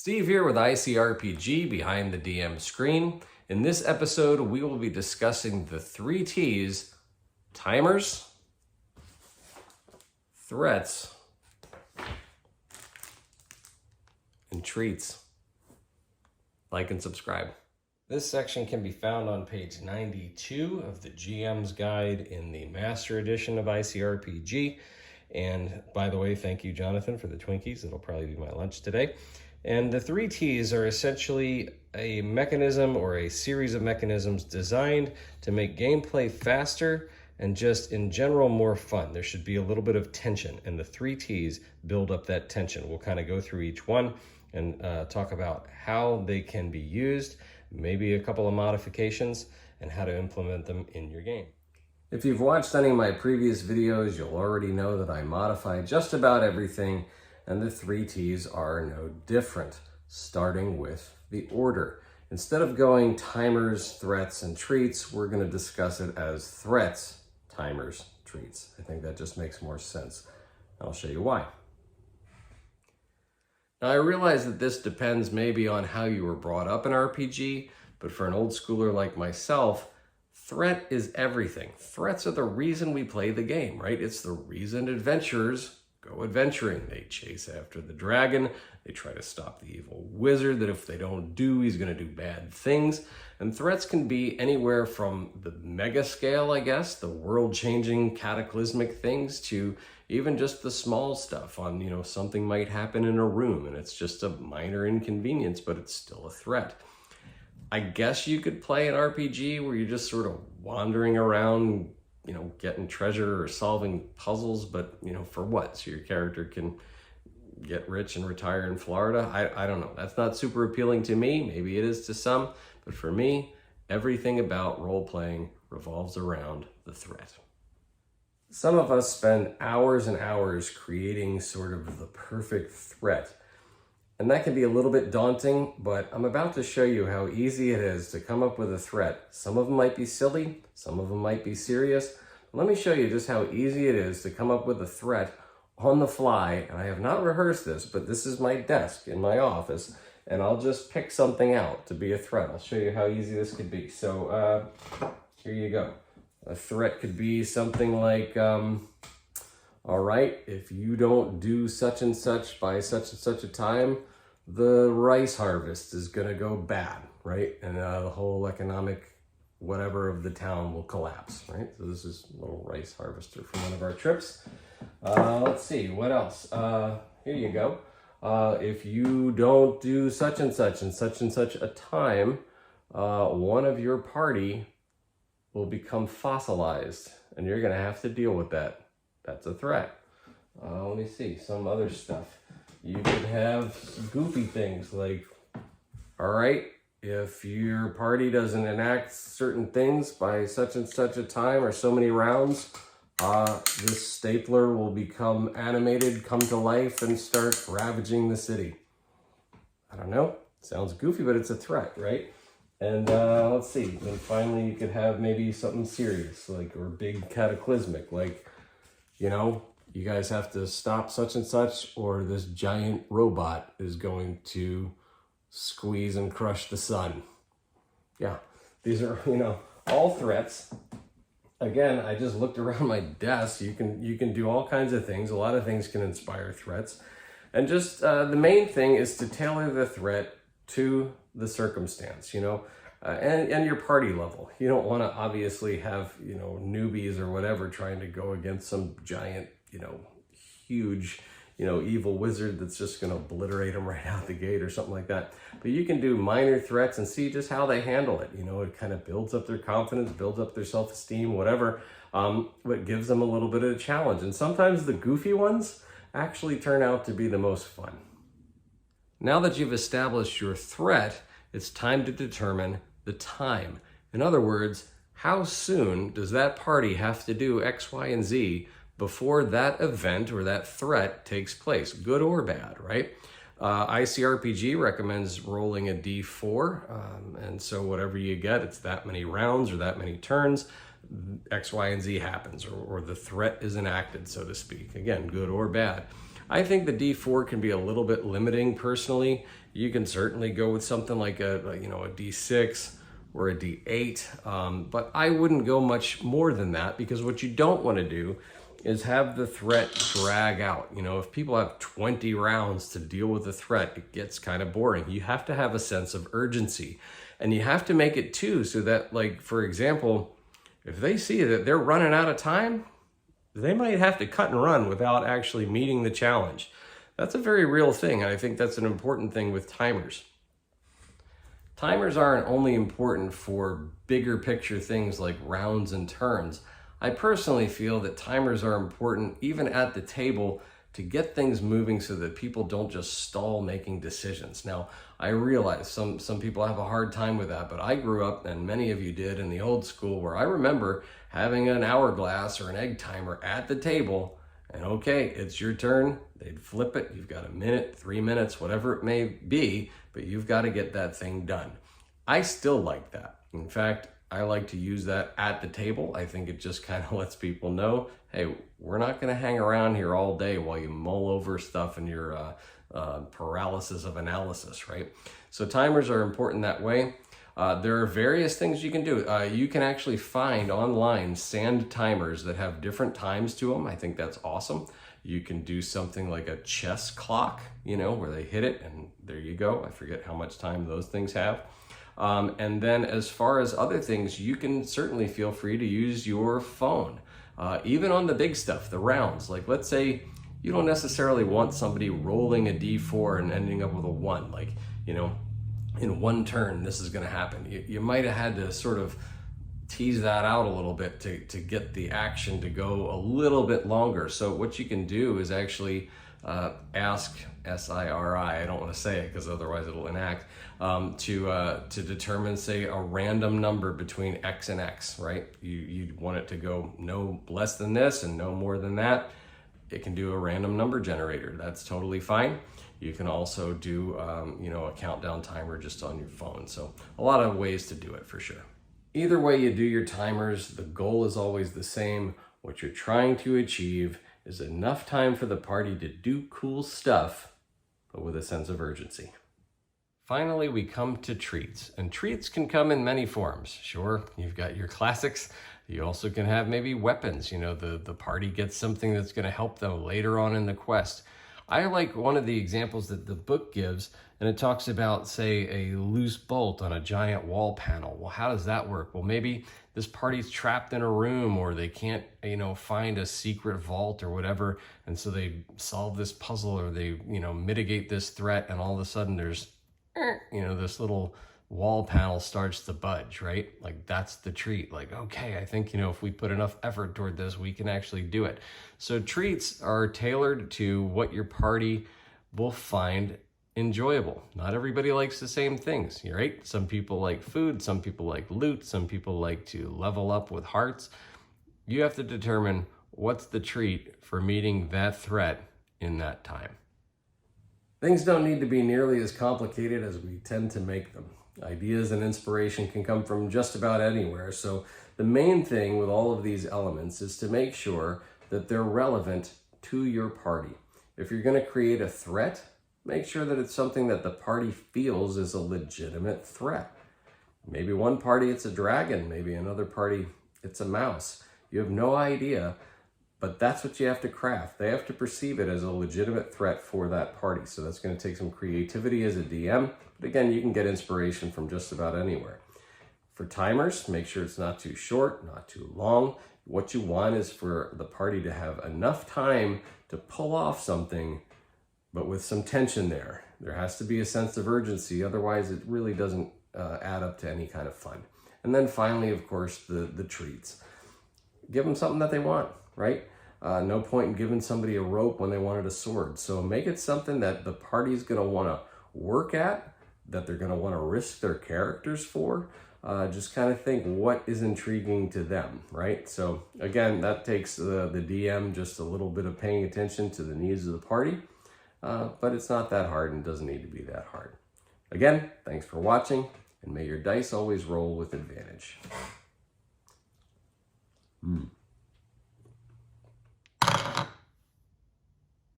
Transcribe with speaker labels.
Speaker 1: Steve here with ICRPG behind the DM screen. In this episode, we will be discussing the 3 T's: timers, threats, and treats. Like and subscribe. This section can be found on page 92 of the GM's Guide in the Master Edition of ICRPG. And by the way, thank you, Jonathan, for the Twinkies. It'll probably be my lunch today. And the 3 T's are essentially a mechanism or a series of mechanisms designed to make gameplay faster and just in general more fun. There should be a little bit of tension, and the 3 T's build up that tension. We'll kind of go through each one and talk about how they can be used, maybe a couple of modifications, and how to implement them in your game. If you've watched any of my previous videos, you'll already know that I modify just about everything, and the 3 T's are no different, starting with the order. Instead of going timers, threats, and treats, we're going to discuss it as threats, timers, treats. I think that just makes more sense. I'll show you why. Now, I realize that this depends maybe on how you were brought up in RPG, but for an old schooler like myself, threat is everything. Threats are the reason we play the game, right? It's the reason adventurers go adventuring. They chase after the dragon. They try to stop the evil wizard that if they don't do, he's going to do bad things. And threats can be anywhere from the mega scale, I guess, the world-changing cataclysmic things, to even just the small stuff on, something might happen in a room and it's just a minor inconvenience, but it's still a threat. I guess you could play an RPG where you're just sort of wandering around, getting treasure or solving puzzles, but, for what? So your character can get rich and retire in Florida? I don't know. That's not super appealing to me. Maybe it is to some, but for me, everything about role-playing revolves around the threat. Some of us spend hours and hours creating sort of the perfect threat. And that can be a little bit daunting, but I'm about to show you how easy it is to come up with a threat. Some of them might be silly, some of them might be serious. Let me show you just how easy it is to come up with a threat on the fly. And I have not rehearsed this, but this is my desk in my office, and I'll just pick something out to be a threat. I'll show you how easy this could be. So here you go. A threat could be something like, all right, if you don't do such and such by such and such a time, the rice harvest is going to go bad, right? And the whole economic whatever of the town will collapse, right? So this is a little rice harvester from one of our trips. Let's see, what else? Here you go. If you don't do such and such a time, one of your party will become fossilized, and you're going to have to deal with that. That's a threat. Let me see, some other stuff. You could have goofy things like, all right, if your party doesn't enact certain things by such and such a time or so many rounds, this stapler will become animated, come to life, and start ravaging the city. I don't know, sounds goofy, but it's a threat, right? And let's see, then finally you could have maybe something serious, like, or big cataclysmic, like, you guys have to stop such and such, or this giant robot is going to squeeze and crush the sun. Yeah, these are, all threats. Again, I just looked around my desk. You can do all kinds of things. A lot of things can inspire threats. And just the main thing is to tailor the threat to the circumstance, and your party level. You don't want to obviously have, newbies or whatever trying to go against some giant, huge, evil wizard that's just going to obliterate them right out the gate or something like that. But you can do minor threats and see just how they handle it. It kind of builds up their confidence, builds up their self-esteem, whatever, but gives them a little bit of a challenge. And sometimes the goofy ones actually turn out to be the most fun. Now that you've established your threat, it's time to determine the time. In other words, how soon does that party have to do X, Y, and Z before that event or that threat takes place, good or bad, right? ICRPG recommends rolling a D4, and so whatever you get, it's that many rounds or that many turns, X, Y, and Z happens, or the threat is enacted, so to speak. Again, good or bad. I think the D4 can be a little bit limiting personally. You can certainly go with something like a D6 or a D8, but I wouldn't go much more than that, because what you don't want to do is have the threat drag out. If people have 20 rounds to deal with a threat, it gets kind of boring. You have to have a sense of urgency, and you have to make it too, so that, like, for example, if they see that they're running out of time, they might have to cut and run without actually meeting the challenge. That's a very real thing, and I think that's an important thing with timers. Timers aren't only important for bigger picture things like rounds and turns. I personally feel that timers are important even at the table to get things moving so that people don't just stall making decisions. Now, I realize some people have a hard time with that, but I grew up, and many of you did, in the old school, where I remember having an hourglass or an egg timer at the table, and okay, it's your turn. They'd flip it. You've got a minute, 3 minutes, whatever it may be, but you've got to get that thing done. I still like that. In fact, I like to use that at the table. I think it just kind of lets people know, hey, we're not going to hang around here all day while you mull over stuff in your paralysis of analysis, right? So timers are important that way. There are various things you can do. You can actually find online sand timers that have different times to them. I think that's awesome. You can do something like a chess clock, where they hit it and there you go. I forget how much time those things have. And then as far as other things, you can certainly feel free to use your phone. Even on the big stuff, the rounds. Like, let's say you don't necessarily want somebody rolling a D4 and ending up with a 1. Like, in one turn, this is going to happen. You might have had to sort of tease that out a little bit to get the action to go a little bit longer. So what you can do is actually ask SIRI, I don't want to say it because otherwise it'll enact, to determine, say, a random number between X and X, right? You want it to go no less than this and no more than that. It can do a random number generator. That's totally fine. You can also do, a countdown timer just on your phone. So a lot of ways to do it for sure. Either way you do your timers, the goal is always the same. What you're trying to achieve is enough time for the party to do cool stuff, but with a sense of urgency. Finally, we come to treats, and treats can come in many forms. Sure, you've got your classics. You also can have maybe weapons. The party gets something that's going to help them later on in the quest. I like one of the examples that the book gives, and it talks about, say, a loose bolt on a giant wall panel. Well, how does that work? Well, maybe this party's trapped in a room, or they can't, find a secret vault or whatever, and so they solve this puzzle, or they, mitigate this threat, and all of a sudden there's, this little wall panel starts to budge, right? Like, that's the treat. Like, okay, I think, if we put enough effort toward this, we can actually do it. So treats are tailored to what your party will find enjoyable. Not everybody likes the same things, right? Some people like food, some people like loot, some people like to level up with hearts. You have to determine what's the treat for meeting that threat in that time. Things don't need to be nearly as complicated as we tend to make them. Ideas and inspiration can come from just about anywhere. So the main thing with all of these elements is to make sure that they're relevant to your party. If you're going to create a threat, make sure that it's something that the party feels is a legitimate threat. Maybe one party it's a dragon, maybe another party it's a mouse. You have no idea, but that's what you have to craft. They have to perceive it as a legitimate threat for that party. So that's going to take some creativity as a DM. But again, you can get inspiration from just about anywhere. For timers, make sure it's not too short, not too long. What you want is for the party to have enough time to pull off something, but with some tension there. There has to be a sense of urgency, otherwise it really doesn't add up to any kind of fun. And then finally, of course, the treats. Give them something that they want, right? No point in giving somebody a rope when they wanted a sword. So make it something that the party's going to want to work at, that they're going to want to risk their characters for. Just kind of think what is intriguing to them, right? So again, that takes the DM just a little bit of paying attention to the needs of the party, but it's not that hard and doesn't need to be that hard. Again, thanks for watching, and may your dice always roll with advantage.